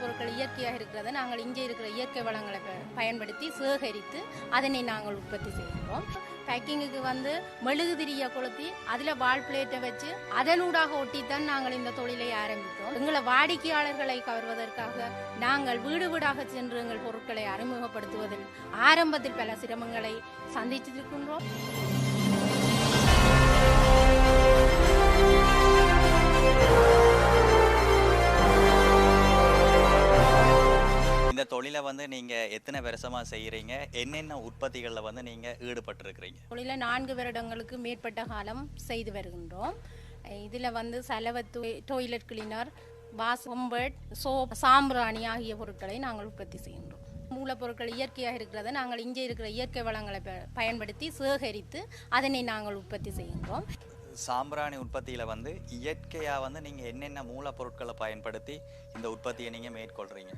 மூலப்பொருட்கள் இயற்கையாக இருக்கிறத நாங்கள் இங்கே இருக்கிற இயற்கை வளங்களை பயன்படுத்தி சேகரித்து அதனை நாங்கள் உற்பத்தி செய்கிறோம். பேக்கிங்குக்கு வந்து மெழுகுதிரியை கொளுத்தி அதில் வால் பிளேட்டை வச்சு அதனூடாக ஒட்டித்தான் நாங்கள் இந்த தொழிலை ஆரம்பித்தோம். எங்களை வாடிக்கையாளர்களை கவர்வதற்காக நாங்கள் வீடு வீடாக சென்று எங்கள் பொருட்களை அறிமுகப்படுத்துவதில் ஆரம்பத்தில் பல சிரமங்களை சந்தித்திருக்கின்றோம். இந்த தொழிலை வந்து நீங்க எத்தனை வருஷமா செய்யறீங்க? என்னென்ன உற்பத்திகளில் வந்து நீங்க ஈடுபட்டிருக்கிறீங்க? தொழிலை 4 வருடங்களுக்கு மேற்பட்ட காலம் செய்து வருகின்றோம். இதில் வந்து சலவத்து, டொய்லெட் கிளீனர், வாசம்பட், சோப், சாம்பிராணி ஆகிய பொருட்களை நாங்கள் உற்பத்தி செய்கின்றோம். மூலப்பொருட்கள் இயற்கையாக இருக்கிறத நாங்கள் இங்கே இருக்கிற இயற்கை வளங்களை பயன்படுத்தி சேகரித்து அதனை நாங்கள் உற்பத்தி செய்கின்றோம். சாம்பிராணி உற்பத்தியில வந்து இயற்கையா வந்து நீங்க என்னென்ன மூலப்பொருட்களை பயன்படுத்தி இந்த உற்பத்தியை நீங்க மேற்கொள்றீங்க?